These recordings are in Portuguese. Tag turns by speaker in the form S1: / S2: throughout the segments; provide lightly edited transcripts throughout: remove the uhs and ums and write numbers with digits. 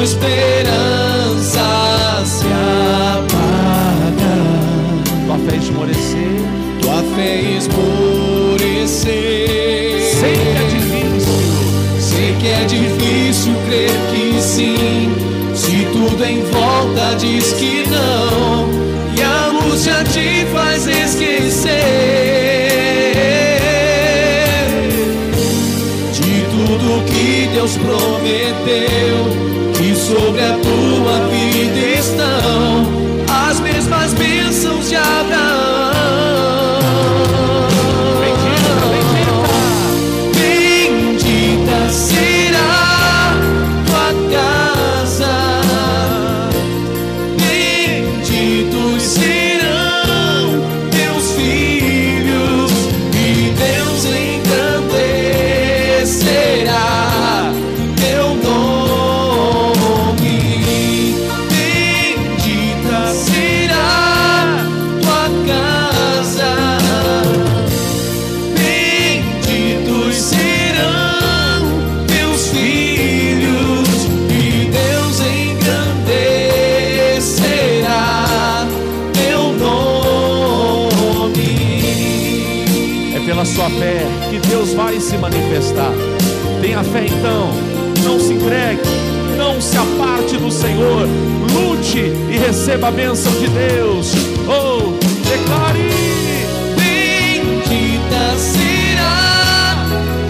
S1: esperança se apaga.
S2: Tua fé esmorecer.
S1: Tua fé esmorecer. Sei que é difícil crer que sim, se tudo em volta diz que não, e a angústia te faz esquecer de tudo que Deus prometeu, que sobre a tua vida estão as mesmas bênçãos de Abraão. Bendita será tua casa, benditos serão teus filhos, e Deus engrandecerá teu nome. Bendita será tua casa, benditos serão teus filhos, e Deus engrandecerá teu nome.
S2: É pela sua fé que Deus vai se manifestar. Tenha fé então, não se entregue, não se aparte do Senhor, lute e receba a bênção de Deus. Oh, declare.
S1: Bendita será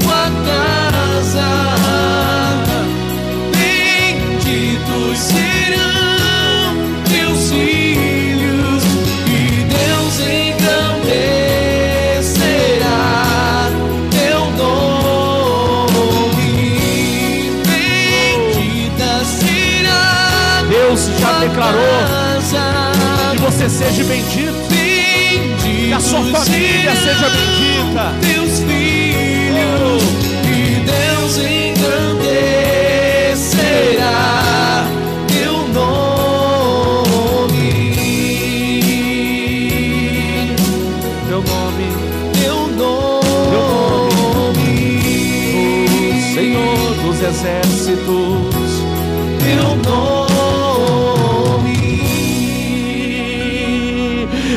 S1: tua casa, benditos serão teus filhos, e Deus engrandecerá teu nome. Bendita será.
S2: Deus já declarou que você seja bendito, que a sua família seja bendita.
S1: Teus filhos, e Deus engrandecerá teu nome.
S2: Teu nome,
S1: Teu nome,
S2: o Senhor dos exércitos.
S1: teu nome.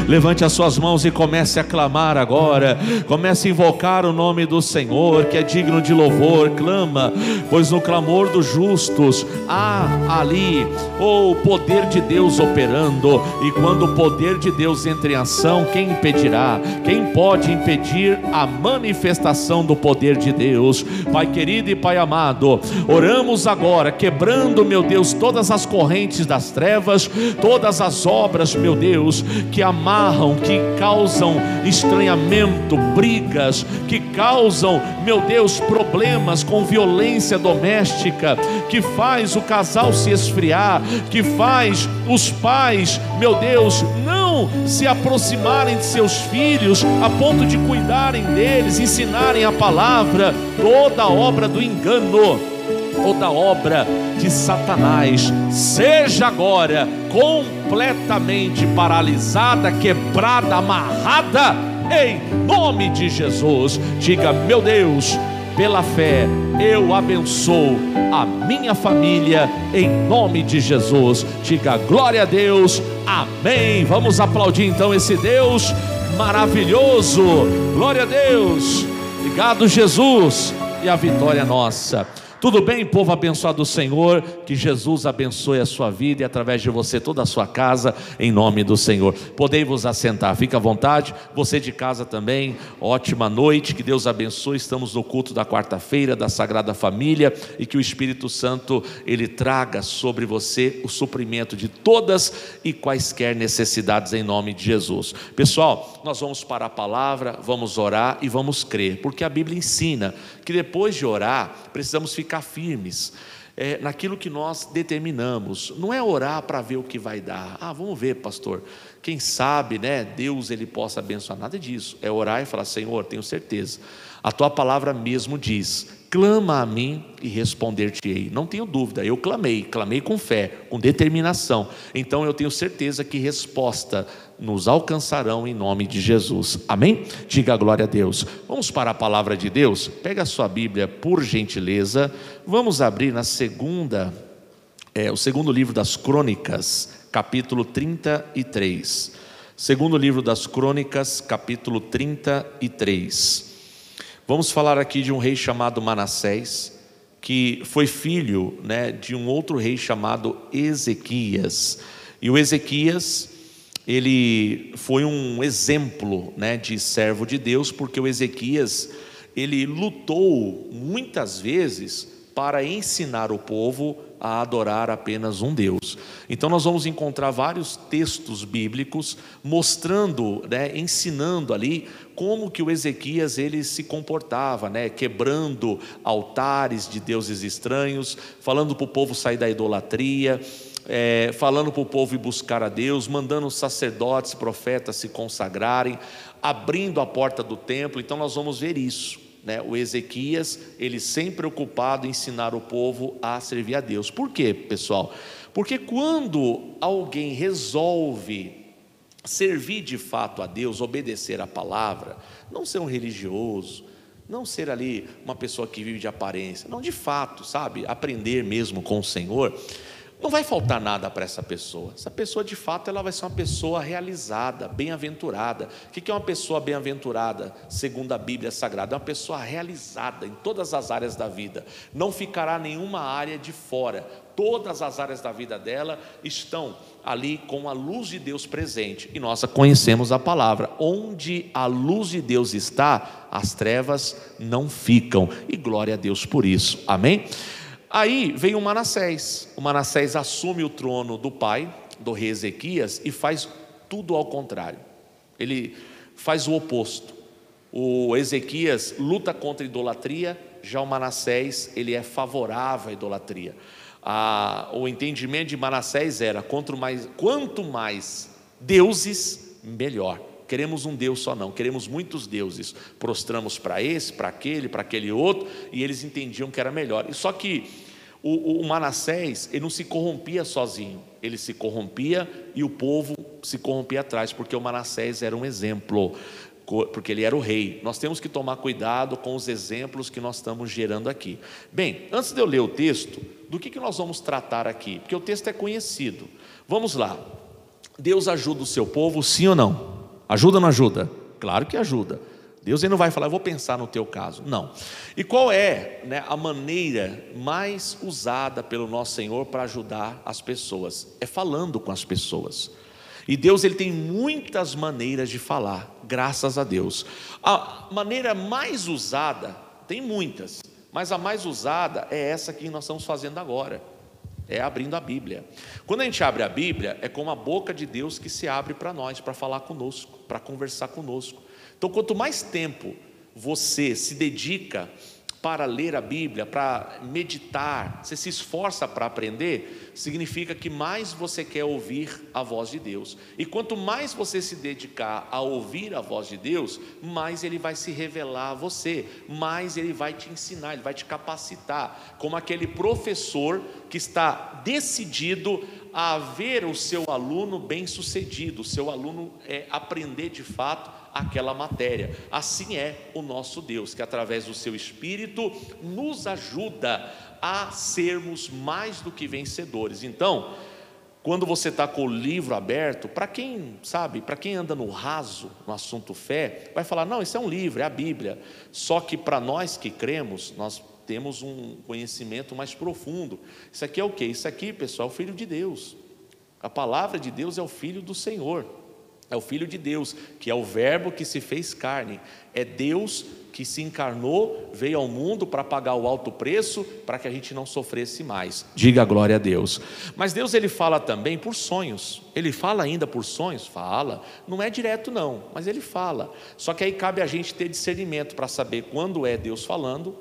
S2: Levante as suas mãos e comece a clamar agora. Comece a invocar o nome do Senhor, que é digno de louvor. Clama, pois no clamor dos justos há ali o poder de Deus operando. E quando o poder de Deus entra em ação, quem impedirá? Quem pode impedir a manifestação do poder de Deus? Pai querido e Pai amado, oramos agora, quebrando, meu Deus, todas as correntes das trevas, todas as obras, meu Deus, que amarram, que causam estranhamento, brigas, que causam, meu Deus, problemas com violência doméstica, que faz o casal se esfriar, que faz os pais, meu Deus, não se aproximarem de seus filhos a ponto de cuidarem deles, ensinarem a palavra. Toda obra do engano, toda obra de Satanás, seja agora completamente paralisada, quebrada, amarrada, em nome de Jesus. Diga: meu Deus, pela fé eu abençoo a minha família, em nome de Jesus. Diga: glória a Deus, amém. Vamos aplaudir então esse Deus maravilhoso. Glória a Deus, obrigado Jesus, e a vitória é nossa. Tudo bem, povo abençoado do Senhor? Que Jesus abençoe a sua vida e através de você toda a sua casa, em nome do Senhor. Podem vos assentar, fica à vontade. Você de casa também, ótima noite, que Deus abençoe. Estamos no culto da quarta-feira da Sagrada Família, e que o Espírito Santo, Ele traga sobre você o suprimento de todas e quaisquer necessidades, em nome de Jesus. Pessoal, nós vamos para a palavra, vamos orar e vamos crer, porque a Bíblia ensina que depois de orar, precisamos ficar firmes naquilo que nós determinamos. Não é orar para ver o que vai dar. Vamos ver, pastor, quem sabe, né, Deus ele possa abençoar. Nada disso. É orar e falar: Senhor, tenho certeza, a tua palavra mesmo diz: clama a mim e responder-te-ei. Não tenho dúvida, eu clamei com fé, com determinação. Então eu tenho certeza que resposta nos alcançarão em nome de Jesus, amém? Diga glória a Deus. Vamos para a palavra de Deus. Pega a sua Bíblia, por gentileza. Vamos abrir na segunda o segundo livro das Crônicas, capítulo 33. Segundo livro das Crônicas, capítulo 33. Vamos falar aqui de um rei chamado Manassés, que foi filho, de um outro rei chamado Ezequias. E o Ezequias, ele foi um exemplo, de servo de Deus, porque o Ezequias, ele lutou muitas vezes para ensinar o povo a adorar apenas um Deus. Então nós vamos encontrar vários textos bíblicos mostrando, ensinando ali como que o Ezequias ele se comportava, quebrando altares de deuses estranhos, falando para o povo sair da idolatria, falando para o povo ir buscar a Deus, mandando os sacerdotes, profetas se consagrarem, abrindo a porta do templo. Então nós vamos ver isso. O Ezequias, ele sempre ocupado em ensinar o povo a servir a Deus. Por quê, pessoal? Porque quando alguém resolve servir de fato a Deus, obedecer a palavra, não ser um religioso, não ser ali uma pessoa que vive de aparência, não, de fato, aprender mesmo com o Senhor, não vai faltar nada para essa pessoa. Essa pessoa de fato ela vai ser uma pessoa realizada, bem-aventurada. O que é uma pessoa bem-aventurada segundo a Bíblia Sagrada? É uma pessoa realizada em todas as áreas da vida, não ficará nenhuma área de fora. Todas as áreas da vida dela estão ali com a luz de Deus presente. E nós conhecemos a palavra: onde a luz de Deus está, as trevas não ficam. E glória a Deus por isso, amém? Aí vem o Manassés assume o trono do pai, do rei Ezequias, e faz tudo ao contrário. Ele faz o oposto. O Ezequias luta contra a idolatria, já o Manassés, ele é favorável à idolatria. O entendimento de Manassés era: quanto mais deuses, melhor. Queremos um Deus só não, queremos muitos deuses. Prostramos para esse, para aquele outro, e eles entendiam que era melhor. Só que o Manassés, ele não se corrompia sozinho, ele se corrompia e o povo se corrompia atrás, porque o Manassés era um exemplo, porque ele era o rei. Nós temos que tomar cuidado com os exemplos que nós estamos gerando aqui. Bem, antes de eu ler o texto, do que nós vamos tratar aqui? Porque o texto é conhecido. Vamos lá. Deus ajuda o seu povo, sim ou não? Ajuda ou não ajuda? Claro que ajuda. Deus ele não vai falar: eu vou pensar no teu caso. Não. E qual é, a maneira mais usada pelo nosso Senhor para ajudar as pessoas? É falando com as pessoas. E Deus ele tem muitas maneiras de falar, graças a Deus. A maneira mais usada, tem muitas, mas a mais usada é essa que nós estamos fazendo agora. É abrindo a Bíblia. Quando a gente abre a Bíblia, é como a boca de Deus que se abre para nós, para falar conosco, para conversar conosco. Então, quanto mais tempo você se dedica para ler a Bíblia, para meditar, você se esforça para aprender, significa que mais você quer ouvir a voz de Deus. E quanto mais você se dedicar a ouvir a voz de Deus, mais Ele vai se revelar a você, mais Ele vai te ensinar, Ele vai te capacitar, como aquele professor que está decidido a ver o seu aluno bem-sucedido, o seu aluno aprender de fato aquela matéria. Assim é o nosso Deus, que através do seu Espírito nos ajuda a sermos mais do que vencedores. Então, quando você está com o livro aberto, para quem anda no raso, no assunto fé, vai falar: não, isso é um livro, é a Bíblia. Só que para nós que cremos, nós temos um conhecimento mais profundo. Isso aqui é o quê? Isso aqui, pessoal, é o Filho de Deus. A palavra de Deus é o Filho do Senhor. É o Filho de Deus, que é o verbo que se fez carne. É Deus que se encarnou, veio ao mundo para pagar o alto preço, para que a gente não sofresse mais. Diga glória a Deus. Mas Deus ele fala também por sonhos. Ele fala ainda por sonhos? Fala. Não é direto não, mas ele fala. Só que aí cabe a gente ter discernimento para saber quando é Deus falando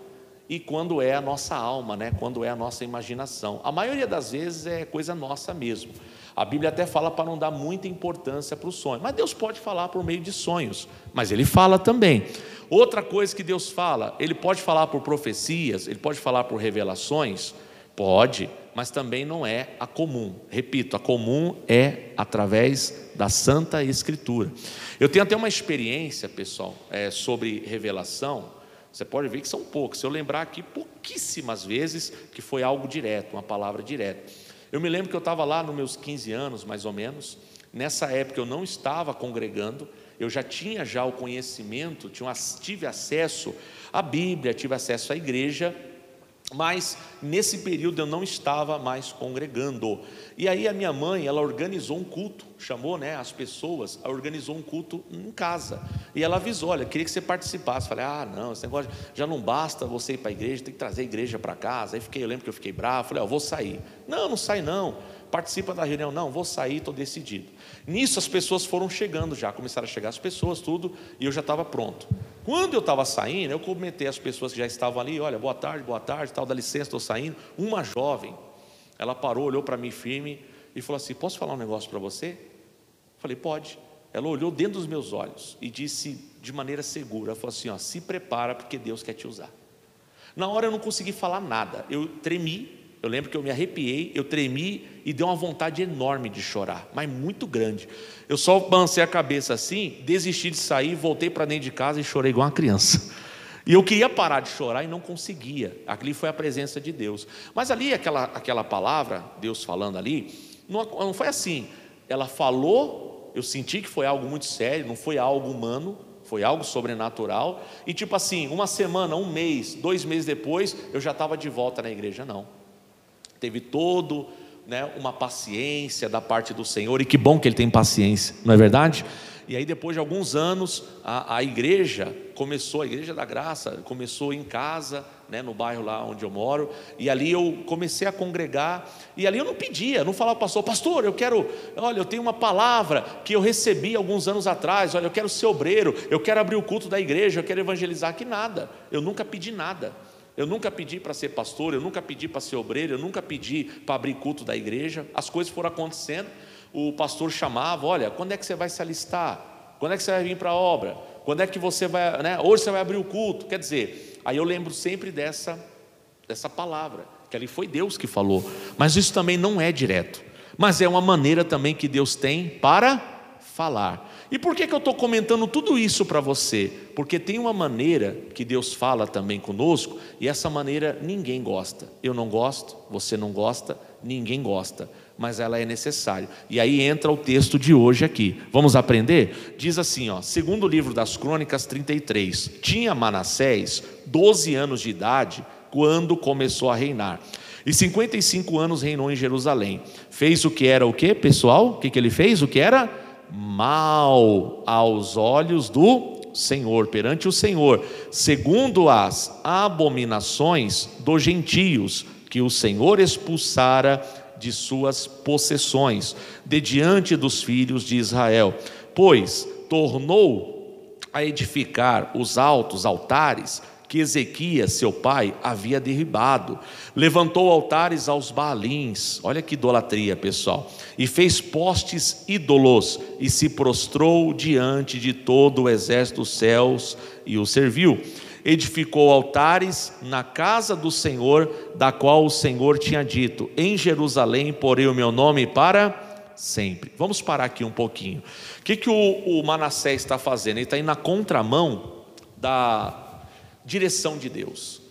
S2: e quando é a nossa alma, quando é a nossa imaginação. A maioria das vezes é coisa nossa mesmo. A Bíblia até fala para não dar muita importância para o sonho, mas Deus pode falar por meio de sonhos, mas Ele fala também. Outra coisa que Deus fala, Ele pode falar por profecias, Ele pode falar por revelações? Pode, mas também não é a comum. Repito, a comum é através da Santa Escritura. Eu tenho até uma experiência, pessoal, sobre revelação. Você pode ver que são poucos. Se eu lembrar aqui, pouquíssimas vezes que foi algo direto, uma palavra direta. Eu me lembro que eu estava lá nos meus 15 anos, mais ou menos. Nessa época eu não estava congregando, eu já tinha o conhecimento, tive acesso à Bíblia, tive acesso à igreja, mas nesse período eu não estava mais congregando. E aí a minha mãe, ela organizou um culto, chamou, as pessoas, organizou um culto em casa, e ela avisou: olha, queria que você participasse. Falei: não, esse negócio já não basta você ir para a igreja, tem que trazer a igreja para casa. Aí eu lembro que eu fiquei bravo, falei: vou sair. Não sai não, participa da reunião. Não, vou sair, estou decidido. Nisso as pessoas foram chegando, já começaram a chegar as pessoas, tudo, e eu já estava pronto. Quando eu estava saindo, eu comentei às pessoas que já estavam ali: olha, boa tarde, tal, dá licença, estou saindo. Uma jovem, ela parou, olhou para mim firme e falou assim: posso falar um negócio para você? Falei: pode. Ela olhou dentro dos meus olhos e disse de maneira segura, ela falou assim: se prepara, porque Deus quer te usar. Na hora eu não consegui falar nada, eu tremi. Eu lembro que eu me arrepiei, eu tremi e deu uma vontade enorme de chorar, mas muito grande. Eu só balancei a cabeça assim, desisti de sair, voltei para dentro de casa e chorei igual uma criança. E eu queria parar de chorar e não conseguia. Ali foi a presença de Deus. Mas ali, aquela palavra, Deus falando ali, não foi assim. Ela falou, eu senti que foi algo muito sério, não foi algo humano, foi algo sobrenatural. E tipo assim, uma semana, um mês, 2 meses depois, eu já estava de volta na igreja. Não. Teve uma paciência da parte do Senhor, e que bom que Ele tem paciência, não é verdade? E aí depois de alguns anos, a igreja começou, a Igreja da Graça começou em casa, no bairro lá onde eu moro, e ali eu comecei a congregar, e ali eu não pedia, não falava para o pastor, eu tenho uma palavra que eu recebi alguns anos atrás, olha, eu quero ser obreiro, eu quero abrir o culto da igreja, eu quero evangelizar, que nada, eu nunca pedi nada. Eu nunca pedi para ser pastor, eu nunca pedi para ser obreiro, eu nunca pedi para abrir culto da igreja. As coisas foram acontecendo, o pastor chamava: olha, quando é que você vai se alistar? Quando é que você vai vir para a obra? Quando é que você vai, hoje você vai abrir o culto? Quer dizer, aí eu lembro sempre dessa palavra, que ali foi Deus que falou, mas isso também não é direto, mas é uma maneira também que Deus tem para falar. E por que eu estou comentando tudo isso para você? Porque tem uma maneira que Deus fala também conosco, e essa maneira ninguém gosta. Eu não gosto, você não gosta, ninguém gosta, mas ela é necessária. E aí entra o texto de hoje aqui. Vamos aprender? Diz assim, segundo livro das Crônicas 33: tinha Manassés 12 anos de idade quando começou a reinar, e 55 anos reinou em Jerusalém. Fez o que era o quê, pessoal? O que ele fez? O que era mal aos olhos do Senhor, perante o Senhor, segundo as abominações dos gentios, que o Senhor expulsara de suas possessões, de diante dos filhos de Israel. Pois tornou a edificar os altos altares que Ezequias, seu pai, havia derribado. Levantou altares aos Baalins, olha que idolatria, pessoal, e fez postes ídolos, e se prostrou diante de todo o exército dos céus e o serviu. Edificou altares na casa do Senhor, da qual o Senhor tinha dito: em Jerusalém porei o meu nome para sempre. Vamos parar aqui um pouquinho. O que o Manassés está fazendo? Ele está indo na contramão da direção de Deus.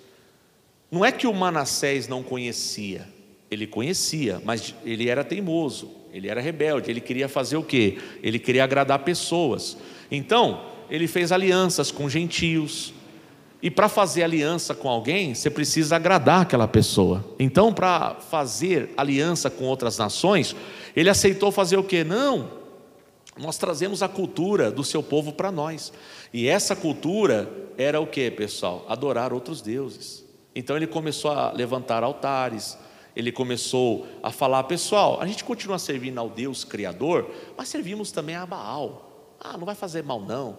S2: Não é que o Manassés não conhecia, ele conhecia, mas ele era teimoso, ele era rebelde, ele queria fazer o quê? Ele queria agradar pessoas. Então, ele fez alianças com gentios, e para fazer aliança com alguém, você precisa agradar aquela pessoa. Então, para fazer aliança com outras nações, ele aceitou fazer o quê? Não, nós trazemos a cultura do seu povo para nós. E essa cultura era o que, pessoal? Adorar outros deuses. Então ele começou a levantar altares, ele começou a falar: pessoal, a gente continua servindo ao Deus Criador, mas servimos também a Baal. Não vai fazer mal não,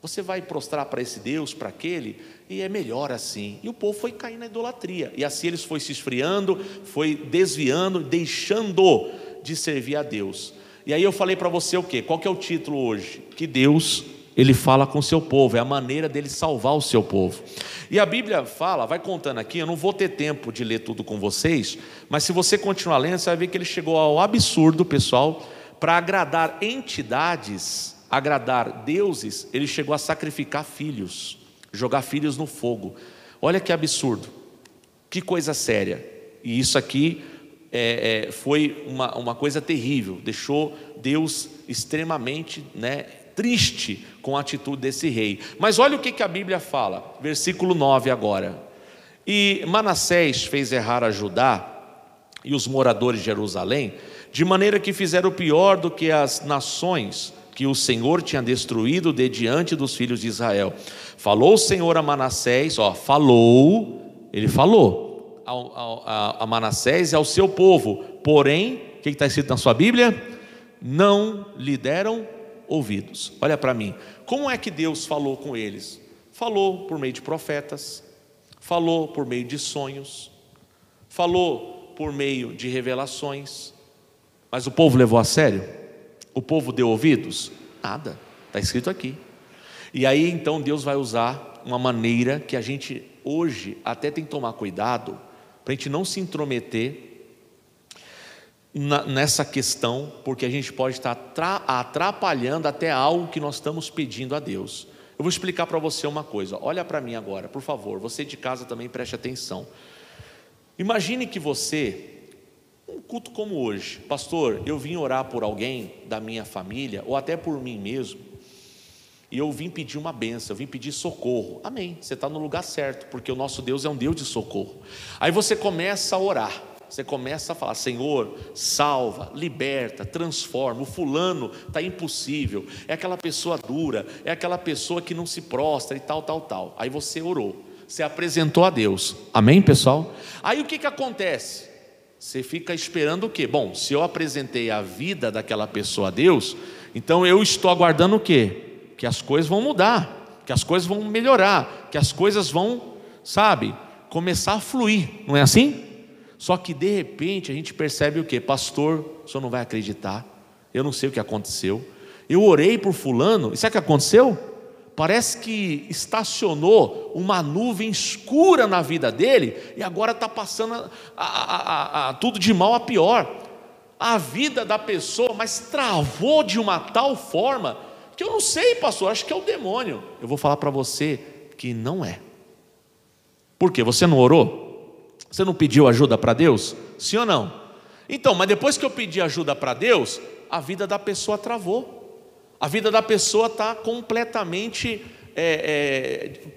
S2: você vai prostrar para esse Deus, para aquele, e é melhor assim. E o povo foi caindo na idolatria, e assim eles foi se esfriando, foi desviando, deixando de servir a Deus. E aí eu falei para você o quê? Qual que é o título hoje? Que Deus, Ele fala com o seu povo, é a maneira dele salvar o seu povo. E a Bíblia fala, vai contando aqui, eu não vou ter tempo de ler tudo com vocês, mas se você continuar lendo, você vai ver que ele chegou ao absurdo, pessoal, para agradar entidades, agradar deuses, ele chegou a sacrificar filhos, jogar filhos no fogo. Olha que absurdo, que coisa séria. E isso aqui foi uma coisa terrível, deixou Deus extremamente, triste com a atitude desse rei. Mas olha o que a Bíblia fala, versículo 9 agora. E Manassés fez errar a Judá e os moradores de Jerusalém, de maneira que fizeram pior do que as nações que o Senhor tinha destruído de diante dos filhos de Israel. Falou o Senhor a Manassés, ele falou a Manassés e ao seu povo, porém, o que está escrito na sua Bíblia? Não lhe deram ouvidos. Olha para mim, como é que Deus falou com eles? Falou por meio de profetas, falou por meio de sonhos, falou por meio de revelações, mas o povo levou a sério? O povo deu ouvidos? Nada, está escrito aqui. E aí então Deus vai usar uma maneira que a gente hoje até tem que tomar cuidado, para a gente não se intrometer nessa questão, porque a gente pode estar atrapalhando até algo que nós estamos pedindo a Deus. Eu vou explicar para você uma coisa, olha para mim agora, por favor, você de casa também preste atenção. Imagine que você, um culto como hoje, pastor, eu vim orar por alguém da minha família, ou até por mim mesmo, e eu vim pedir uma bênção, eu vim pedir socorro. Amém, você está no lugar certo, porque o nosso Deus é um Deus de socorro. Aí você começa a orar, você começa a falar, Senhor, salva, liberta, transforma, o fulano está impossível, é aquela pessoa dura, é aquela pessoa que não se prostra e tal. Aí você orou, você apresentou a Deus, amém pessoal? Aí o que acontece? Você fica esperando o quê? Bom, se eu apresentei a vida daquela pessoa a Deus, então eu estou aguardando o quê? Que as coisas vão mudar, que as coisas vão melhorar, que as coisas vão, começar a fluir, não é assim? Só que de repente a gente percebe o quê? Pastor, o senhor não vai acreditar, eu não sei o que aconteceu, eu orei por fulano, e sabe o que aconteceu? Parece que estacionou uma nuvem escura na vida dele, e agora está passando tudo de mal a pior, a vida da pessoa, mas travou de uma tal forma, que eu não sei pastor, acho que é o demônio. Eu vou falar para você que não é. Por quê? Você não orou? Você não pediu ajuda para Deus? Sim ou não? Então, mas depois que eu pedi ajuda para Deus, a vida da pessoa travou. A vida da pessoa está completamente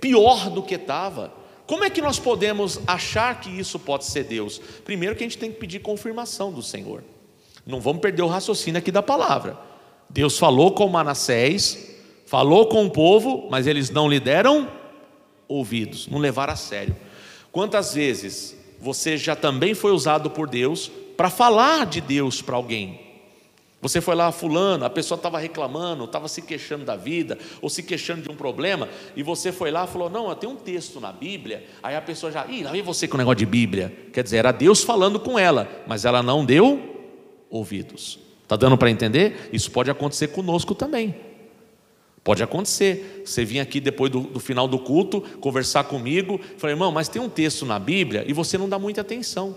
S2: pior do que estava. Como é que nós podemos achar que isso pode ser Deus? Primeiro que a gente tem que pedir confirmação do Senhor. Não vamos perder o raciocínio aqui da palavra. Deus falou com Manassés, falou com o povo, mas eles não lhe deram ouvidos, não levaram a sério. Quantas vezes você já também foi usado por Deus para falar de Deus para alguém? Você foi lá, fulano, a pessoa estava reclamando, estava se queixando da vida, ou se queixando de um problema, e você foi lá e falou, não, eu tenho um texto na Bíblia. Aí a pessoa já, lá vem você com o negócio de Bíblia. Quer dizer, era Deus falando com ela, mas ela não deu ouvidos. Está dando para entender? Isso pode acontecer conosco também. Pode acontecer, você vir aqui depois do final do culto, conversar comigo, falar, irmão, mas tem um texto na Bíblia, e você não dá muita atenção.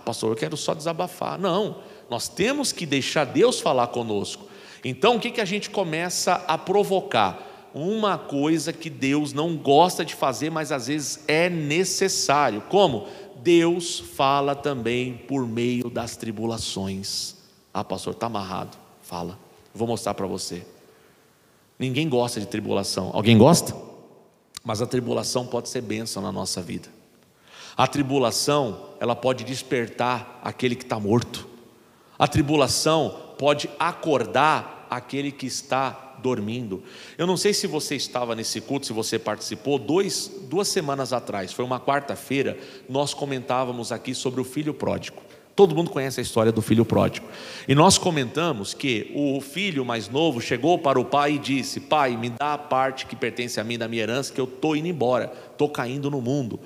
S2: Pastor, eu quero só desabafar. Não, nós temos que deixar Deus falar conosco. Então o que a gente começa a provocar? Uma coisa que Deus não gosta de fazer, mas às vezes é necessário. Como? Deus fala também por meio das tribulações. Pastor, está amarrado. Fala, vou mostrar para você. Ninguém gosta de tribulação. Alguém gosta? Mas a tribulação pode ser bênção na nossa vida. A tribulação, ela pode despertar aquele que está morto. A tribulação pode acordar aquele que está dormindo. Eu não sei se você estava nesse culto, se você participou, duas semanas atrás, foi uma quarta-feira, nós comentávamos aqui sobre o filho pródigo. Todo mundo conhece a história do filho pródigo. E nós comentamos que o filho mais novo chegou para o pai e disse, pai, me dá a parte que pertence a mim da minha herança, que eu estou indo embora, estou caindo no mundo.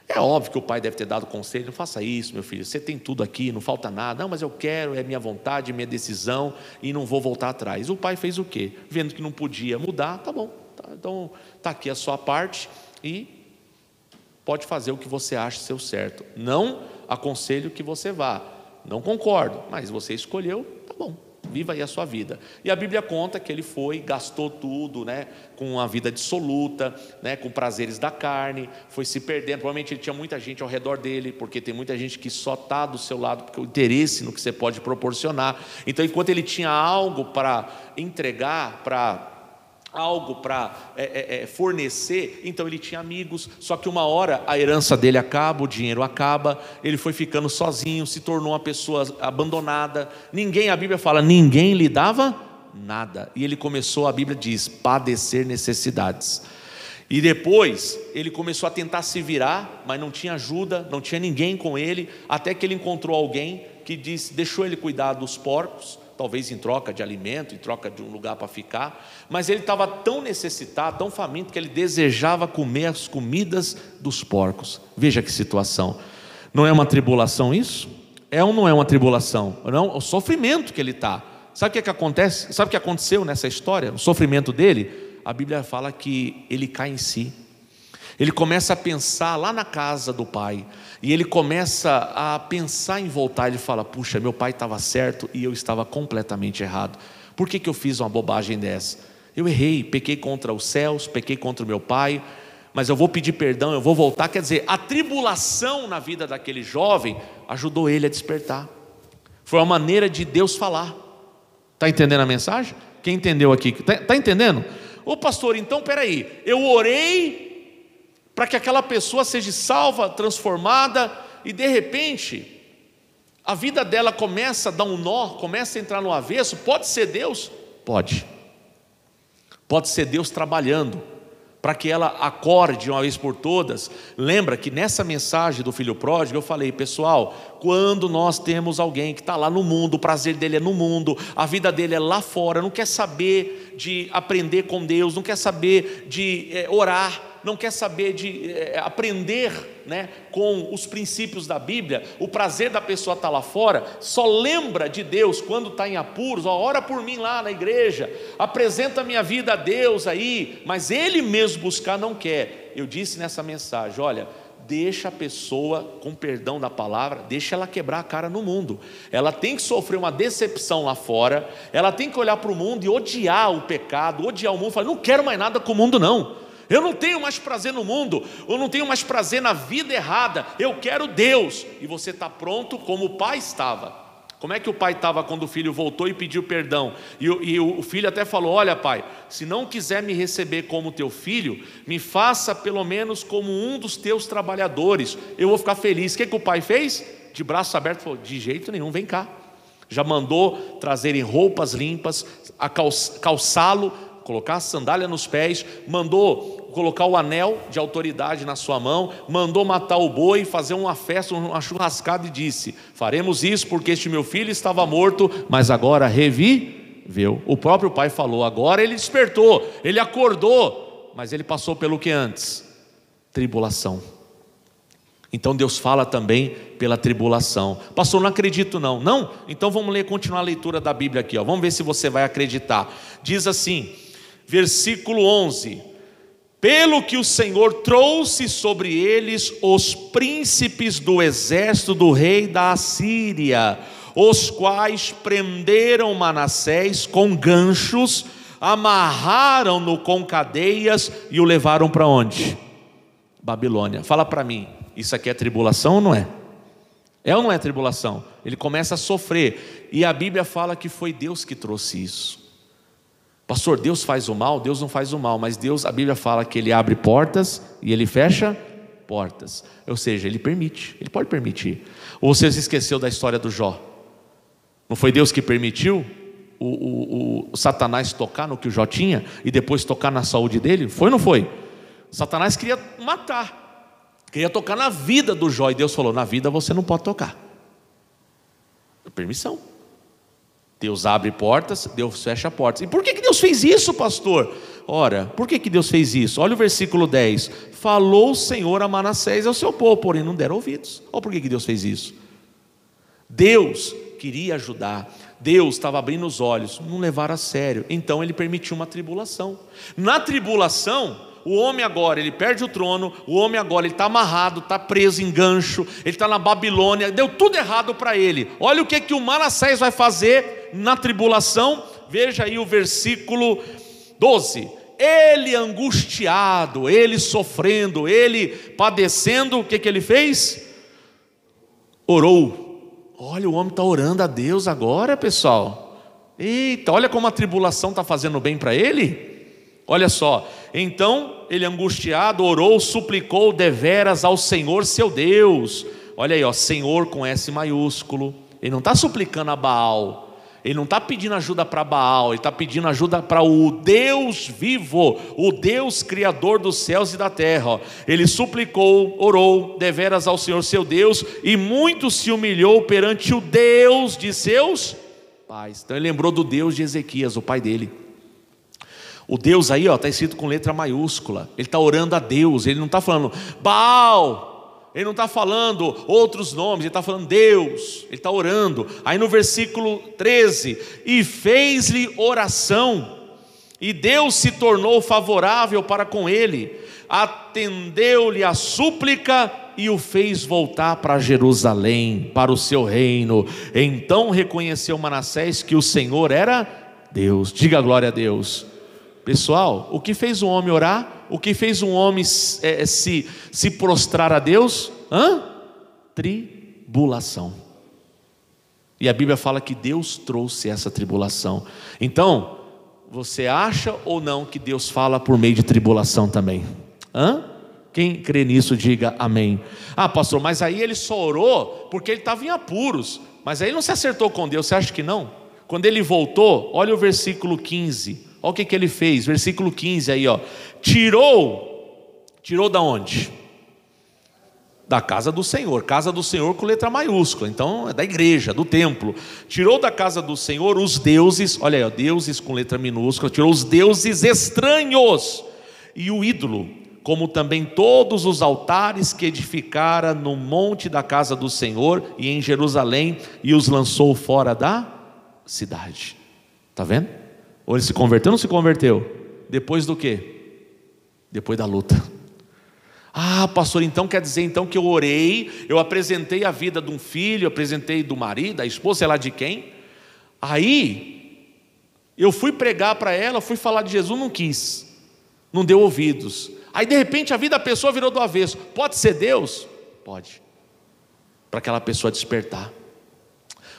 S2: É óbvio que o pai deve ter dado conselho, não faça isso meu filho, você tem tudo aqui, não falta nada. Não, mas eu quero, é minha vontade, minha decisão, e não vou voltar atrás. O pai fez o quê? Vendo que não podia mudar, tá bom, então está aqui a sua parte, e pode fazer o que você acha ser o certo. Não aconselho que você vá, não concordo, mas você escolheu, tá bom, viva aí a sua vida. E a Bíblia conta que ele foi, gastou tudo, né, com a vida dissoluta, né, com prazeres da carne, foi se perdendo. Provavelmente ele tinha muita gente ao redor dele, porque tem muita gente que só está do seu lado porque o interesse no que você pode proporcionar. Então, enquanto ele tinha algo para entregar, algo para fornecer, então ele tinha amigos. Só que uma hora a herança dele acaba, o dinheiro acaba, ele foi ficando sozinho, se tornou uma pessoa abandonada. Ninguém, a Bíblia fala, ninguém lhe dava nada. E ele começou, a Bíblia diz, padecer necessidades. E depois ele começou a tentar se virar, mas não tinha ajuda, não tinha ninguém com ele, até que ele encontrou alguém que deixou ele cuidar dos porcos, talvez em troca de alimento, em troca de um lugar para ficar. Mas ele estava tão necessitado, tão faminto, que ele desejava comer as comidas dos porcos. Veja que situação. Não é uma tribulação isso? É ou não é uma tribulação? Não, o sofrimento que ele está. Sabe o que acontece? Sabe o que aconteceu nessa história? O sofrimento dele, a Bíblia fala que ele cai em si. Ele começa a pensar lá na casa do pai, e ele começa a pensar em voltar. Ele fala, puxa, meu pai estava certo e eu estava completamente errado. Por que eu fiz uma bobagem dessa? Eu errei, pequei contra os céus, pequei contra o meu pai, mas eu vou pedir perdão, eu vou voltar. Quer dizer, a tribulação na vida daquele jovem ajudou ele a despertar. Foi uma maneira de Deus falar. Está entendendo a mensagem? Quem entendeu aqui? Está entendendo? Ô pastor, então peraí, eu orei para que aquela pessoa seja salva, transformada, e de repente a vida dela começa a dar um nó, começa a entrar no avesso. Pode ser Deus? Pode ser Deus trabalhando para que ela acorde uma vez por todas. Lembra que nessa mensagem do filho pródigo eu falei, pessoal, quando nós temos alguém que está lá no mundo, o prazer dele é no mundo, a vida dele é lá fora, não quer saber de aprender com Deus, não quer saber de orar, não quer saber de aprender, né, com os princípios da Bíblia, o prazer da pessoa está lá fora, só lembra de Deus quando está em apuros. Ora por mim lá na igreja, apresenta a minha vida a Deus aí, mas ele mesmo buscar não quer. Eu disse nessa mensagem, olha, deixa a pessoa, com perdão da palavra, deixa ela quebrar a cara no mundo. Ela tem que sofrer uma decepção lá fora, ela tem que olhar para o mundo e odiar o pecado, odiar o mundo, falar, não quero mais nada com o mundo não. Eu não tenho mais prazer no mundo, eu não tenho mais prazer na vida errada, eu quero Deus. E você está pronto como o pai estava. Como é que o pai estava quando o filho voltou e pediu perdão? E o filho até falou, olha pai, se não quiser me receber como teu filho, me faça pelo menos como um dos teus trabalhadores, eu vou ficar feliz. O que o pai fez? De braços abertos, falou, de jeito nenhum, vem cá. Já mandou trazerem roupas limpas, calçá-lo, colocar a sandália nos pés, mandou colocar o anel de autoridade na sua mão, mandou matar o boi, fazer uma festa, uma churrascada, e disse, faremos isso porque este meu filho estava morto, mas agora reviveu. O próprio pai falou, agora ele despertou, ele acordou, mas ele passou pelo que antes? Tribulação. Então Deus fala também pela tribulação. Pastor, não acredito não. Não? Então vamos ler, continuar a leitura da Bíblia aqui, ó. Vamos ver se você vai acreditar. Diz assim, versículo 11, pelo que o Senhor trouxe sobre eles os príncipes do exército do rei da Assíria, os quais prenderam Manassés com ganchos, amarraram-no com cadeias e o levaram para onde? Babilônia. Fala para mim, isso aqui é tribulação ou não é? É ou não é tribulação? Ele começa a sofrer, e a Bíblia fala que foi Deus que trouxe isso. Pastor, Deus faz o mal? Deus não faz o mal, mas Deus, a Bíblia fala que Ele abre portas e Ele fecha portas, ou seja, Ele permite, Ele pode permitir. Ou você se esqueceu da história do Jó? Não foi Deus que permitiu o Satanás tocar no que o Jó tinha e depois tocar na saúde dele? Foi ou não foi? Satanás queria matar, queria tocar na vida do Jó, e Deus falou, na vida você não pode tocar. Permissão. Deus abre portas, Deus fecha portas. E por que Deus fez isso, pastor? Ora, por que Deus fez isso? Olha o versículo 10. Falou o Senhor a Manassés e ao seu povo, porém não deram ouvidos. Olha por que Deus fez isso. Deus queria ajudar, Deus estava abrindo os olhos, não levaram a sério. Então Ele permitiu uma tribulação. Na tribulação, o homem agora, ele perde o trono, o homem agora, ele está amarrado, está preso em gancho, ele está na Babilônia, deu tudo errado para ele. Olha o que o Manassés vai fazer na tribulação, veja aí o versículo 12. Ele angustiado, ele sofrendo, ele padecendo, o que ele fez? Orou. Olha, o homem está orando a Deus agora, pessoal. Eita, olha como a tribulação está fazendo bem para ele. Olha só, então ele angustiado orou, suplicou deveras ao Senhor seu Deus. Olha aí, ó, Senhor com S maiúsculo. Ele não está suplicando a Baal, ele não está pedindo ajuda para Baal, ele está pedindo ajuda para o Deus vivo, o Deus criador dos céus e da terra, ó. Ele suplicou, orou deveras ao Senhor seu Deus, e muito se humilhou perante o Deus de seus pais. Então ele lembrou do Deus de Ezequias, o pai dele. O Deus aí está escrito com letra maiúscula. Ele está orando a Deus, ele não está falando Baal, ele não está falando outros nomes, ele está falando Deus, ele está orando. Aí no versículo 13, e fez-lhe oração, e Deus se tornou favorável para com ele, atendeu-lhe a súplica e o fez voltar para Jerusalém, para o seu reino. Então reconheceu Manassés que o Senhor era Deus. Diga glória a Deus. Pessoal, o que fez um homem orar? O que fez um homem se prostrar a Deus? Tribulação. E a Bíblia fala que Deus trouxe essa tribulação. Então, você acha ou não que Deus fala por meio de tribulação também? Quem crê nisso, diga amém. Pastor, mas aí ele só orou porque ele estava em apuros. Mas aí ele não se acertou com Deus, você acha que não? Quando ele voltou, olha o versículo 15. Olha o que ele fez, versículo 15 aí, ó. Tirou da onde? Da casa do Senhor com letra maiúscula, então é da igreja, do templo. Tirou da casa do Senhor os deuses, olha aí, ó, deuses com letra minúscula, tirou os deuses estranhos e o ídolo, como também todos os altares que edificara no monte da casa do Senhor e em Jerusalém, e os lançou fora da cidade. Está vendo? Ou ele se converteu ou não se converteu? Depois do quê? Depois da luta. Pastor, então quer dizer então que eu orei, eu apresentei a vida de um filho, eu apresentei do marido, da esposa, sei lá de quem. Aí eu fui pregar para ela, fui falar de Jesus, não quis, não deu ouvidos. Aí de repente a vida da pessoa virou do avesso. Pode ser Deus? Pode. Para aquela pessoa despertar.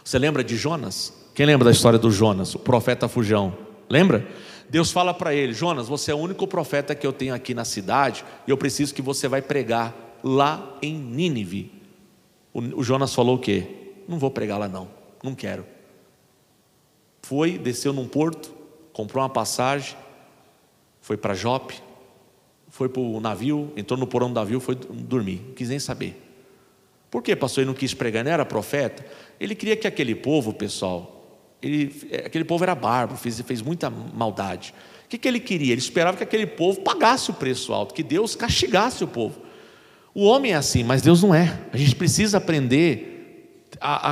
S2: Você lembra de Jonas? Quem lembra da história do Jonas, o profeta fujão? Lembra? Deus fala para ele: Jonas, você é o único profeta que eu tenho aqui na cidade, e eu preciso que você vai pregar lá em Nínive. O Jonas falou o quê? Não vou pregar lá não quero. Foi, desceu num porto, comprou uma passagem, foi para Jope, foi para o navio, entrou no porão do navio, foi dormir, não quis nem saber. Por que, pastor, ele não quis pregar? Não era profeta? Ele queria que aquele povo, pessoal, aquele povo era bárbaro, fez muita maldade. O que ele queria? Ele esperava que aquele povo pagasse o preço alto, que Deus castigasse o povo. O homem é assim, mas Deus não é. A gente precisa aprender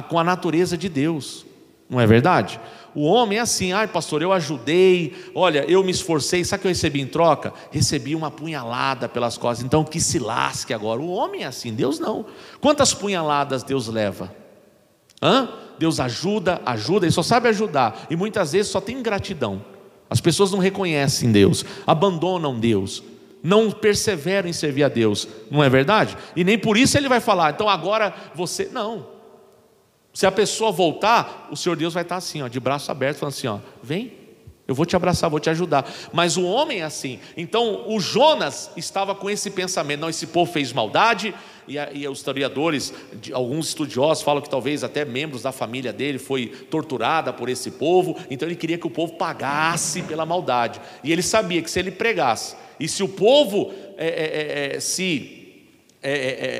S2: com a natureza de Deus, não é verdade? O homem é assim: pastor, eu ajudei, olha, eu me esforcei, sabe o que eu recebi em troca? Recebi uma punhalada pelas costas, então que se lasque agora. O homem é assim, Deus não. Quantas punhaladas Deus leva? Deus ajuda, ele só sabe ajudar, e muitas vezes só tem ingratidão. As pessoas não reconhecem Deus, abandonam Deus, não perseveram em servir a Deus, não é verdade? E nem por isso ele vai falar: então agora você, não. Se a pessoa voltar, o Senhor Deus vai estar assim, ó, de braço aberto, falando assim, ó, vem, eu vou te abraçar, vou te ajudar. Mas o homem é assim. Então o Jonas estava com esse pensamento: não, esse povo fez maldade. E os historiadores, alguns estudiosos falam que talvez até membros da família dele foi torturada por esse povo. Então ele queria que o povo pagasse pela maldade. E ele sabia que se ele pregasse, e se o povo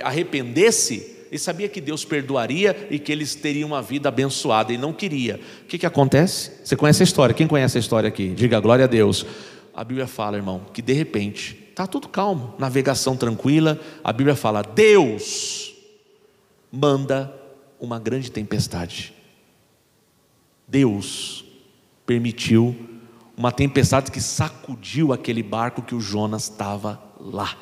S2: arrependesse, ele sabia que Deus perdoaria e que eles teriam uma vida abençoada. E não queria. O que acontece? Você conhece a história? Quem conhece a história aqui? Diga glória a Deus. A Bíblia fala, irmão, que de repente está tudo calmo, navegação tranquila. A Bíblia fala: Deus manda uma grande tempestade. Deus permitiu uma tempestade que sacudiu aquele barco que o Jonas estava lá.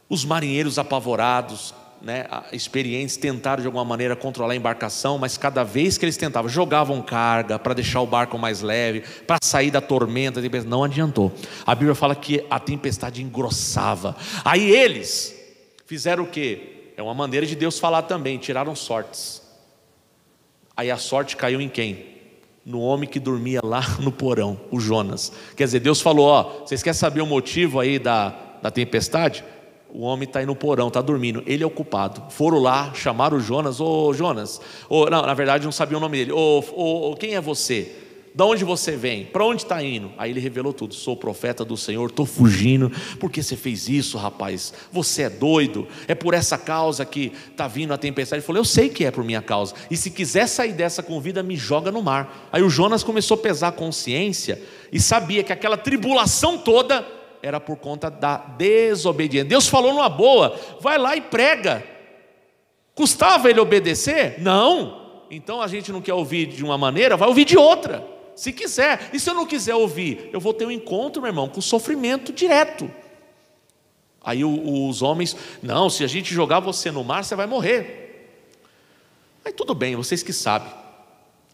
S2: Os marinheiros apavorados, né, experientes, tentaram de alguma maneira controlar a embarcação, mas cada vez que eles tentavam, jogavam carga para deixar o barco mais leve, para sair da tormenta, não adiantou. A Bíblia fala que a tempestade engrossava. Aí eles fizeram o quê? É uma maneira de Deus falar também, tiraram sortes. Aí a sorte caiu em quem? No homem que dormia lá no porão, o Jonas. Quer dizer, Deus falou, ó, vocês querem saber o motivo aí da tempestade? O homem está aí no porão, está dormindo, ele é o culpado. Foram lá, chamaram o Jonas, Jonas, não, na verdade não sabia o nome dele, quem é você? De onde você vem? Para onde está indo? Aí ele revelou tudo, sou profeta do Senhor, estou fugindo. Por que você fez isso, rapaz? Você é doido, é por essa causa que está vindo a tempestade. Ele falou, eu sei que é por minha causa, e se quiser sair dessa com vida, me joga no mar. Aí o Jonas começou a pesar a consciência, e sabia que aquela tribulação toda era por conta da desobediência. Deus falou numa boa, vai lá e prega. Custava ele obedecer? Não. Então a gente não quer ouvir de uma maneira, vai ouvir de outra, se quiser. E se eu não quiser ouvir, eu vou ter um encontro, meu irmão, com sofrimento direto. Aí os homens, não, se a gente jogar você no mar, você vai morrer. Aí tudo bem, vocês que sabem.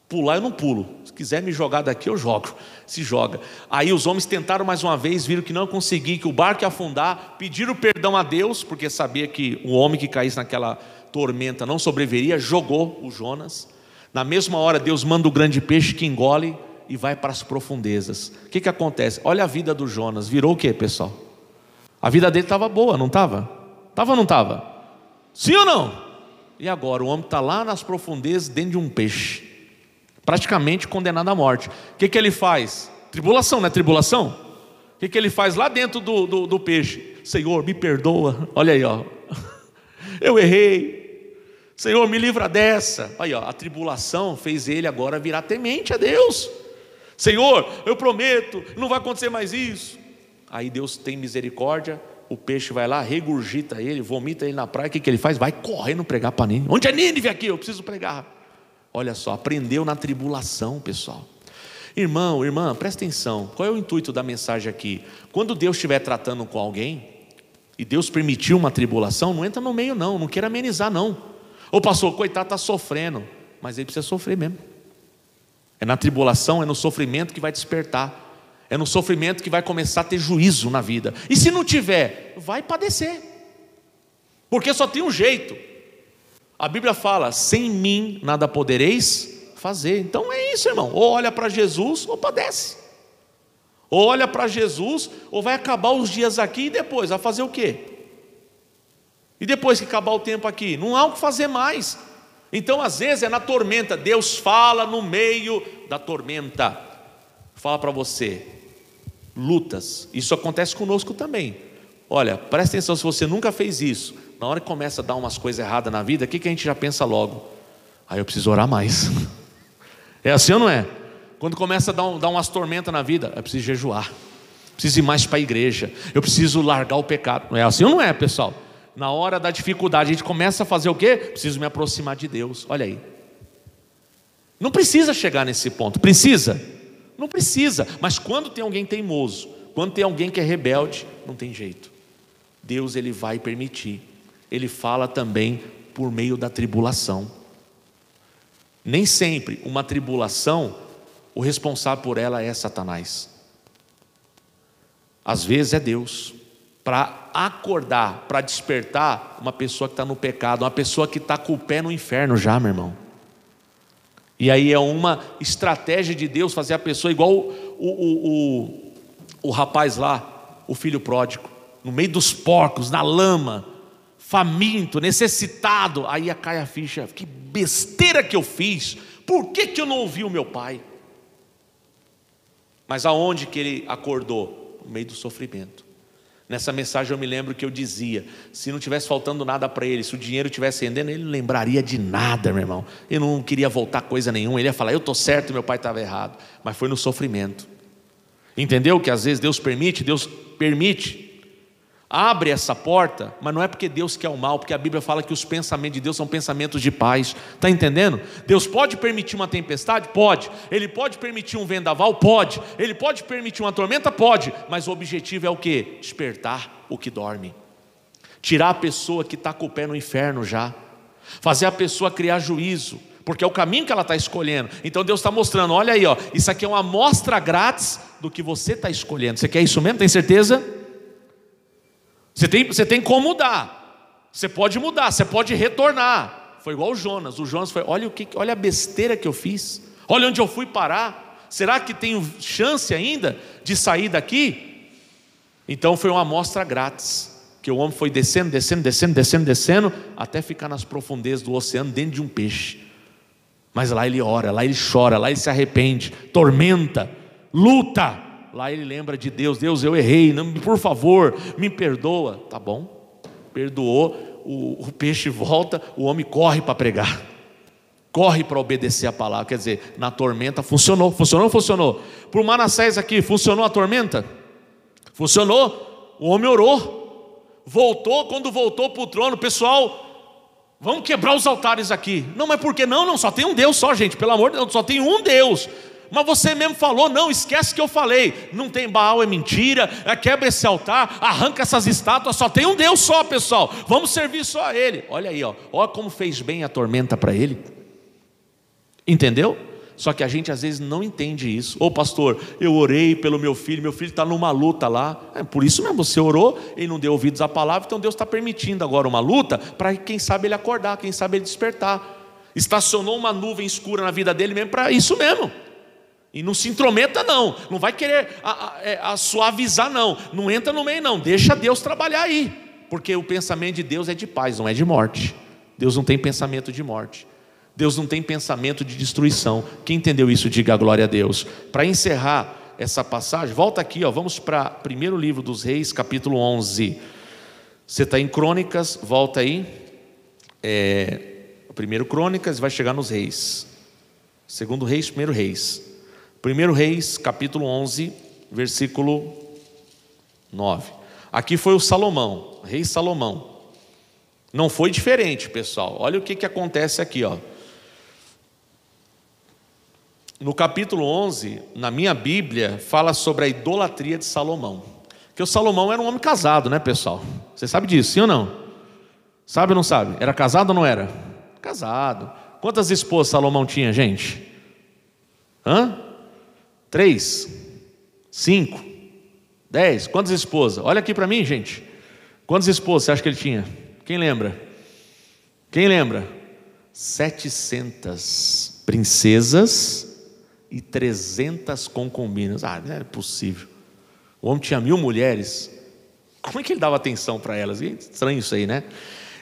S2: Pular eu não pulo, se quiser me jogar daqui eu jogo, se joga. Aí os homens tentaram mais uma vez, viram que não conseguiam, que o barco ia afundar, pediram perdão a Deus, porque sabia que o homem que caísse naquela tormenta não sobreviveria, jogou o Jonas. Na mesma hora Deus manda o grande peixe que engole e vai para as profundezas. O que acontece? Olha a vida do Jonas, virou o que, pessoal? A vida dele estava boa, não estava? Estava ou não estava? Sim ou não? E agora o homem está lá nas profundezas dentro de um peixe, praticamente condenado à morte. O que ele faz? Tribulação, não é tribulação? O que ele faz lá dentro do peixe? Senhor, me perdoa. Olha aí, ó. Eu errei. Senhor, me livra dessa. Aí, ó, a tribulação fez ele agora virar temente a Deus. Senhor, eu prometo, não vai acontecer mais isso. Aí Deus tem misericórdia, o peixe vai lá, regurgita ele, vomita ele na praia. O que ele faz? Vai correndo pregar para Nínive. Onde é Nínive aqui? Eu preciso pregar. Olha só, aprendeu na tribulação, pessoal. Irmão, irmã, presta atenção. Qual é o intuito da mensagem aqui? Quando Deus estiver tratando com alguém, e Deus permitiu uma tribulação, não entra no meio não queira amenizar não. Ô pastor, coitado, está sofrendo. Mas ele precisa sofrer mesmo. É na tribulação, é no sofrimento que vai despertar. É no sofrimento que vai começar a ter juízo na vida. E se não tiver, vai padecer. Porque só tem um jeito. A Bíblia fala, sem mim nada podereis fazer. Então é isso, irmão, ou olha para Jesus ou padece. Ou olha para Jesus, ou vai acabar os dias aqui e depois vai fazer o quê? E depois que acabar o tempo aqui, não há o que fazer mais. Então às vezes é na tormenta, Deus fala no meio da tormenta. Fala para você, lutas, isso acontece conosco também. Olha, presta atenção, se você nunca fez isso, na hora que começa a dar umas coisas erradas na vida, o que a gente já pensa logo? Aí eu preciso orar mais. É assim ou não é? Quando começa a dar umas tormentas na vida, eu preciso jejuar, preciso ir mais para a igreja, eu preciso largar o pecado. Não é assim ou não é, pessoal? Na hora da dificuldade a gente começa a fazer o quê? Preciso me aproximar de Deus. Olha aí, não precisa chegar nesse ponto. Precisa? Não precisa. Mas quando tem alguém teimoso, quando tem alguém que é rebelde, não tem jeito. Deus ele vai permitir. Ele fala também por meio da tribulação. Nem sempre uma tribulação, o responsável por ela é Satanás. Às vezes é Deus, para acordar, para despertar uma pessoa que está no pecado, uma pessoa que está com o pé no inferno já, meu irmão. E aí é uma estratégia de Deus fazer a pessoa igual o rapaz lá, o filho pródigo, no meio dos porcos, na lama, faminto, necessitado. Aí cai a ficha, que besteira que eu fiz, por que eu não ouvi o meu pai? Mas aonde que ele acordou? No meio do sofrimento. Nessa mensagem eu me lembro que eu dizia, se não tivesse faltando nada para ele, se o dinheiro estivesse rendendo, ele não lembraria de nada, meu irmão. Ele não queria voltar coisa nenhuma, ele ia falar, eu estou certo e meu pai estava errado. Mas foi no sofrimento. Entendeu que às vezes Deus permite, abre essa porta, mas não é porque Deus quer o mal, porque a Bíblia fala que os pensamentos de Deus são pensamentos de paz. Está entendendo? Deus pode permitir uma tempestade? Pode. Ele pode permitir um vendaval? Pode. Ele pode permitir uma tormenta? Pode. Mas o objetivo é o quê? Despertar o que dorme. tirar a pessoa que está com o pé no inferno já, fazer a pessoa criar juízo, porque é o caminho que ela está escolhendo. Então Deus está mostrando, olha aí, ó, isso aqui é uma amostra grátis do que você está escolhendo. Você quer isso mesmo? Tem certeza? Você tem como mudar, você pode mudar, você pode retornar. Foi igual o Jonas foi, olha a besteira que eu fiz, olha onde eu fui parar, será que tenho chance ainda de sair daqui? Então foi uma amostra grátis, que o homem foi descendo, até ficar nas profundezas do oceano, dentro de um peixe. Mas lá ele ora, lá ele chora, lá ele se arrepende, tormenta, luta. Lá ele lembra de Deus, Deus, eu errei, por favor, me perdoa. Tá bom, perdoou, o peixe volta, o homem corre para pregar, corre para obedecer a palavra. Quer dizer, na tormenta funcionou. Para o Manassés aqui, funcionou a tormenta? Funcionou, o homem orou, voltou. Quando voltou para o trono, pessoal, vamos quebrar os altares aqui. Não, mas por que não? Só tem um Deus só, gente, pelo amor de Deus, só tem um Deus. Mas você mesmo falou, não, esquece que eu falei, não tem Baal, é mentira, quebra esse altar, arranca essas estátuas, só tem um Deus só, pessoal, vamos servir só a Ele. Olha aí, olha como fez bem a tormenta para ele, entendeu? Só que a gente às vezes não entende isso. Ô pastor, eu orei pelo meu filho está numa luta lá. Por isso mesmo, você orou, ele não deu ouvidos à palavra, então Deus está permitindo agora uma luta, para quem sabe ele acordar, quem sabe ele despertar. Estacionou uma nuvem escura na vida dele mesmo, para isso mesmo. E não se intrometa não vai querer suavizar não entra no meio não, deixa Deus trabalhar aí, porque o pensamento de Deus é de paz, não é de morte. Deus não tem pensamento de morte, Deus não tem pensamento de destruição. Quem entendeu isso, diga a glória a Deus. Para encerrar essa passagem, volta aqui, vamos para primeiro livro dos Reis, capítulo 11. Você está em Crônicas, volta aí, primeiro Crônicas, vai chegar nos Reis, segundo Reis, primeiro Reis. Primeiro Reis, capítulo 11, versículo 9. Aqui foi o Salomão, rei Salomão. Não foi diferente, pessoal. Olha o que acontece aqui, No capítulo 11, na minha Bíblia, fala sobre a idolatria de Salomão. Porque o Salomão era um homem casado, né, pessoal? Você sabe disso, sim ou não? Sabe ou não sabe? Era casado ou não era? Casado. Quantas esposas Salomão tinha, gente? 3, 5, 10, quantas esposas? Olha aqui para mim, gente. Quantas esposas você acha que ele tinha? Quem lembra? 700 princesas e 300 concubinas. Não é possível. O homem tinha 1000 mulheres. Como é que ele dava atenção para elas? Estranho isso aí, né?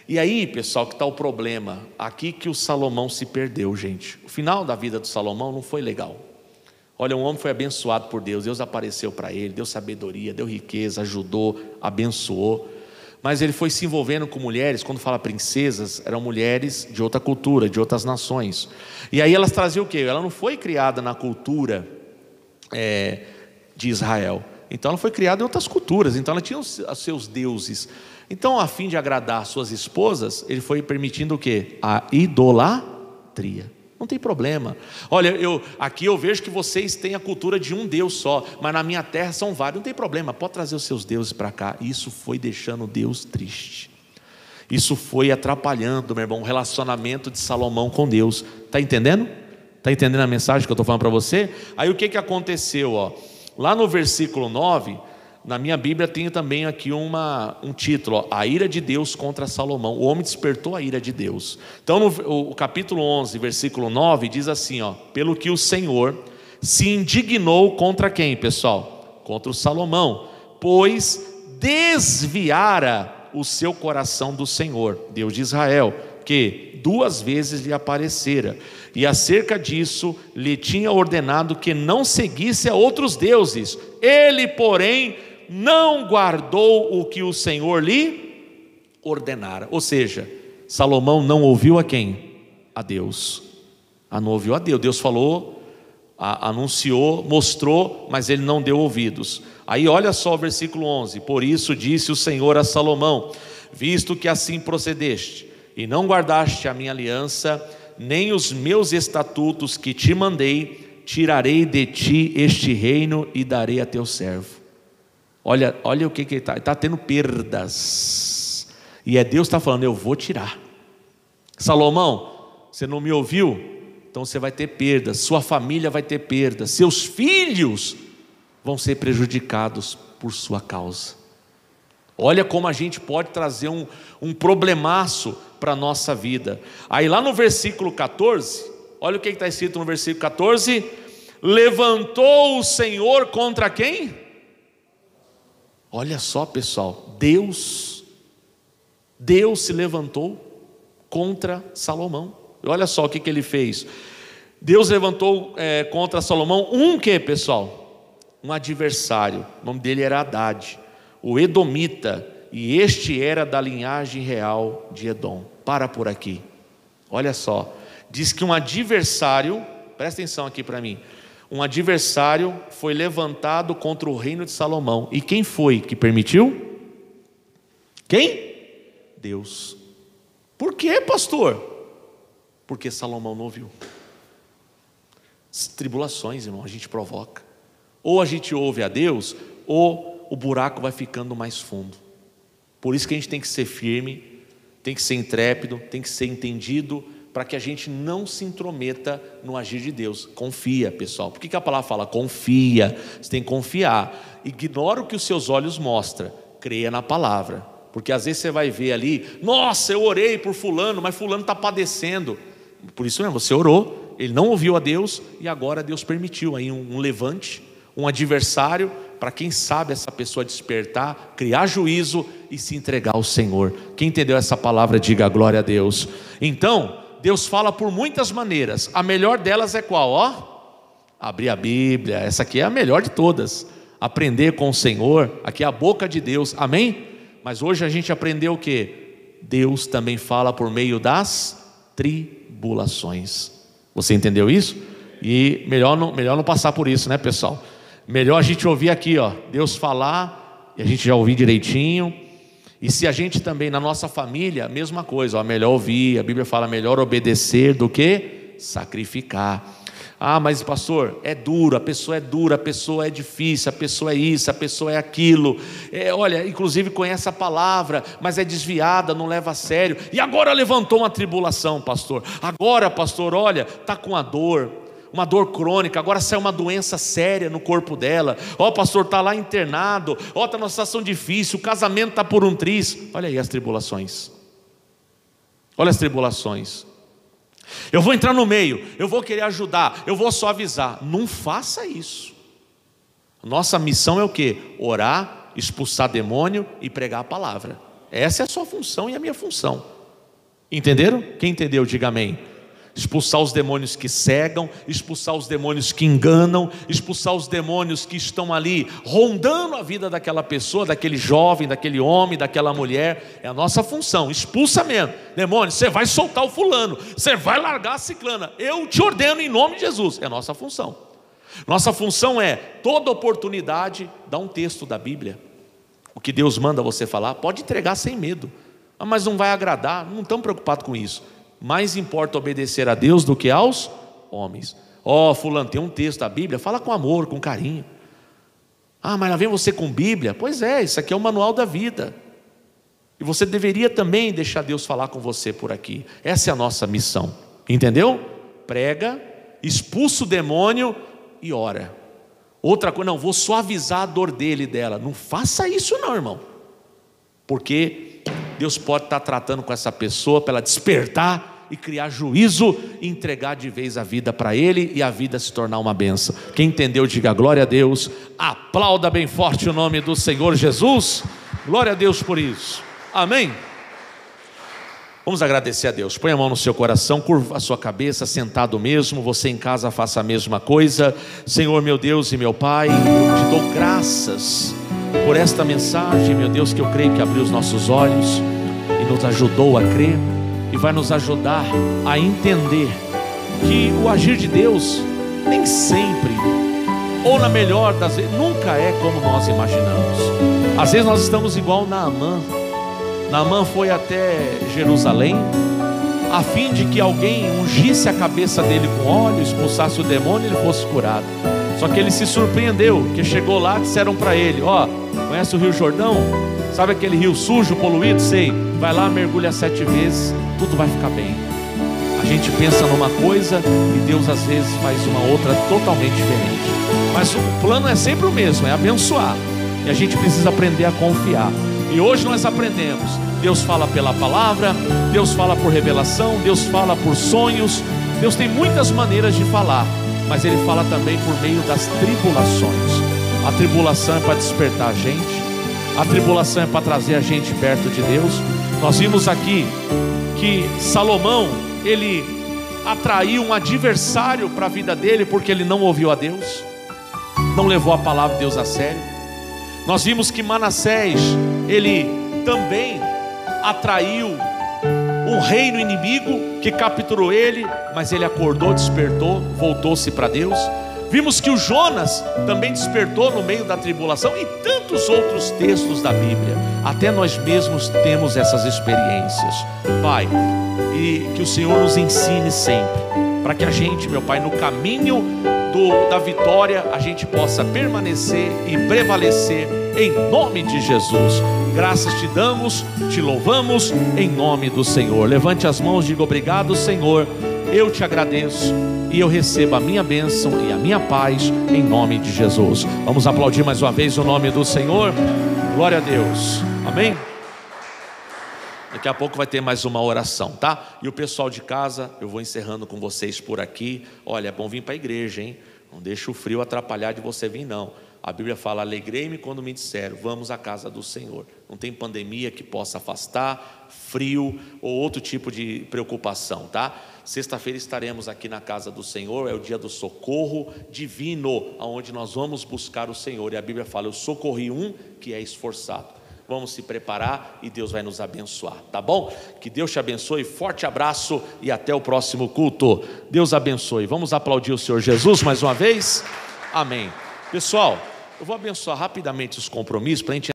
S2: E aí, pessoal, que está o problema. Aqui que o Salomão se perdeu, gente. O final da vida do Salomão não foi legal. Olha, um homem foi abençoado por Deus, Deus apareceu para ele, deu sabedoria, deu riqueza, ajudou, abençoou. Mas ele foi se envolvendo com mulheres. Quando fala princesas, eram mulheres de outra cultura, de outras nações. E aí elas traziam o quê? Ela não foi criada na cultura de Israel. Então ela foi criada em outras culturas. Então ela tinha os seus deuses. Então, a fim de agradar suas esposas, ele foi permitindo o quê? A idolatria. Não tem problema. Olha, aqui eu vejo que vocês têm a cultura de um Deus só, mas na minha terra são vários. Não tem problema, pode trazer os seus deuses para cá. Isso foi deixando Deus triste. Isso foi atrapalhando, meu irmão, o relacionamento de Salomão com Deus. Está entendendo? Está entendendo a mensagem que eu estou falando para você? Aí o que aconteceu? Lá no versículo 9, na minha Bíblia tem também aqui um título, a ira de Deus contra Salomão. O homem despertou a ira de Deus. Então no capítulo 11, versículo 9, diz assim, pelo que o Senhor se indignou contra quem, pessoal? Contra o Salomão, pois desviara o seu coração do Senhor, Deus de Israel, que 2 vezes lhe aparecera, e acerca disso lhe tinha ordenado que não seguisse a outros deuses. Ele, porém, não guardou o que o Senhor lhe ordenara. Ou seja, Salomão não ouviu a quem? A Deus. Não ouviu a Deus. Deus falou, anunciou, mostrou, mas ele não deu ouvidos. Aí olha só o versículo 11. Por isso disse o Senhor a Salomão: visto que assim procedeste e não guardaste a minha aliança, nem os meus estatutos que te mandei, tirarei de ti este reino e darei a teu servo. Olha o que ele está tendo perdas. E é Deus que está falando: eu vou tirar. Salomão, você não me ouviu? Então você vai ter perdas, sua família vai ter perdas, seus filhos vão ser prejudicados por sua causa. Olha como a gente pode trazer um problemaço para a nossa vida. Aí lá no versículo 14, olha o que está escrito no versículo 14: levantou o Senhor contra quem? Olha só, pessoal, Deus se levantou contra Salomão. Olha só o que ele fez. Deus levantou contra Salomão que, pessoal? Um adversário. O nome dele era Haddad, o edomita, e este era da linhagem real de Edom. Para por aqui. Olha só, diz que um adversário, presta atenção aqui para mim, um adversário foi levantado contra o reino de Salomão. E quem foi que permitiu? Quem? Deus. Por quê, pastor? Porque Salomão não ouviu. As tribulações, irmão, a gente provoca. Ou a gente ouve a Deus, ou o buraco vai ficando mais fundo. Por isso que a gente tem que ser firme, tem que ser intrépido, tem que ser entendido, para que a gente não se intrometa no agir de Deus. Confia, pessoal. Por que a palavra fala? Confia. Você tem que confiar. Ignora o que os seus olhos mostram. Creia na palavra. Porque às vezes você vai ver ali: nossa, eu orei por fulano, mas fulano está padecendo. Por isso mesmo, você orou, ele não ouviu a Deus, e agora Deus permitiu aí um levante, um adversário, para quem sabe essa pessoa despertar, criar juízo e se entregar ao Senhor. Quem entendeu essa palavra, diga glória a Deus. Então, Deus fala por muitas maneiras. A melhor delas é qual? Abrir a Bíblia. Essa aqui é a melhor de todas. Aprender com o Senhor. Aqui é a boca de Deus, amém? Mas hoje a gente aprendeu o que? Deus também fala por meio das tribulações. Você entendeu isso? E melhor não passar por isso, né, pessoal? Melhor a gente ouvir aqui, ó, Deus falar, e a gente já ouvir direitinho. E se a gente também, na nossa família, a mesma coisa, ó, melhor ouvir. A Bíblia fala: melhor obedecer do que sacrificar. Ah, mas pastor, é duro, a pessoa é dura, a pessoa é difícil, a pessoa é isso, a pessoa é aquilo. Olha, inclusive conhece a palavra, mas é desviada, não leva a sério. E agora levantou uma tribulação, pastor. Agora, pastor, olha, está com uma dor crônica, agora saiu uma doença séria no corpo dela. Ó, pastor, está lá internado. Ó, está numa situação difícil, o casamento está por um triz. Olha aí as tribulações. Olha as tribulações. Eu vou entrar no meio, eu vou querer ajudar, eu vou só avisar. Não faça isso. Nossa missão é o quê? Orar, expulsar demônio e pregar a palavra. Essa é a sua função e a minha função. Entenderam? Quem entendeu, diga amém. Expulsar os demônios que cegam, expulsar os demônios que enganam, expulsar os demônios que estão ali rondando a vida daquela pessoa, daquele jovem, daquele homem, daquela mulher. É a nossa função. Expulsa mesmo. Demônio, você vai soltar o fulano, você vai largar a ciclana. Eu te ordeno em nome de Jesus. É a nossa função. Nossa função é, toda oportunidade, dar um texto da Bíblia. O que Deus manda você falar, pode entregar sem medo. Ah, mas não vai agradar. Não estamos preocupados com isso. Mais importa obedecer a Deus do que aos homens. Ó, fulano, tem um texto da Bíblia, fala com amor, com carinho. Ah, mas lá vem você com Bíblia? Pois é, isso aqui é o manual da vida. E você deveria também deixar Deus falar com você por aqui. Essa é a nossa missão, entendeu? Prega, expulsa o demônio e ora. Outra coisa, não, vou só avisar a dor dele e dela. Não faça isso não, irmão. Porque Deus pode estar tratando com essa pessoa para ela despertar e criar juízo e entregar de vez a vida para ele e a vida se tornar uma bênção. Quem entendeu, diga glória a Deus. Aplauda bem forte o nome do Senhor Jesus. Glória a Deus por isso. Amém. Vamos agradecer a Deus. Põe a mão no seu coração, curva a sua cabeça, sentado mesmo. Você em casa faça a mesma coisa. Senhor meu Deus e meu Pai, eu te dou graças por esta mensagem, meu Deus, que eu creio que abriu os nossos olhos e nos ajudou a crer e vai nos ajudar a entender que o agir de Deus nem sempre, ou na melhor das vezes, nunca é como nós imaginamos. Às vezes nós estamos igual Naamã. Naamã foi até Jerusalém a fim de que alguém ungisse a cabeça dele com óleo, expulsasse o demônio e ele fosse curado. Só que ele se surpreendeu, que chegou lá e disseram para ele: ó, Conhece o Rio Jordão? Sabe aquele rio sujo, poluído? Sei. Vai lá, mergulha 7 vezes, tudo vai ficar bem. A gente pensa numa coisa e Deus às vezes faz uma outra totalmente diferente. Mas o plano é sempre o mesmo, é abençoar. E a gente precisa aprender a confiar. E hoje nós aprendemos. Deus fala pela palavra, Deus fala por revelação, Deus fala por sonhos. Deus tem muitas maneiras de falar, mas Ele fala também por meio das tribulações. A tribulação é para despertar a gente, a tribulação é para trazer a gente perto de Deus. Nós vimos aqui que Salomão, ele atraiu um adversário para a vida dele, porque ele não ouviu a Deus, não levou a palavra de Deus a sério. Nós vimos que Manassés, ele também atraiu um reino inimigo que capturou ele, mas ele acordou, despertou, voltou-se para Deus. Vimos que o Jonas também despertou no meio da tribulação, e tantos outros textos da Bíblia. Até nós mesmos temos essas experiências, Pai, e que o Senhor nos ensine sempre, para que a gente, meu Pai, no caminho da vitória, a gente possa permanecer e prevalecer em nome de Jesus. Graças te damos, te louvamos em nome do Senhor. Levante as mãos, diga: obrigado, Senhor, eu te agradeço e eu recebo a minha bênção e a minha paz em nome de Jesus. Vamos aplaudir mais uma vez o nome do Senhor. Glória a Deus, amém. Daqui a pouco vai ter mais uma oração, tá? E o pessoal de casa, eu vou encerrando com vocês por aqui. Olha, é bom vir para a igreja, hein? Não deixa o frio atrapalhar de você vir, não. A Bíblia fala: alegrei-me quando me disseram, vamos à casa do Senhor. Não tem pandemia que possa afastar, frio ou outro tipo de preocupação, tá? Sexta-feira estaremos aqui na casa do Senhor, é o dia do socorro divino, onde nós vamos buscar o Senhor. E a Bíblia fala: eu socorri um que é esforçado. Vamos se preparar e Deus vai nos abençoar, tá bom? Que Deus te abençoe, forte abraço e até o próximo culto. Deus abençoe. Vamos aplaudir o Senhor Jesus mais uma vez? Amém. Pessoal, eu vou abençoar rapidamente os compromissos para a gente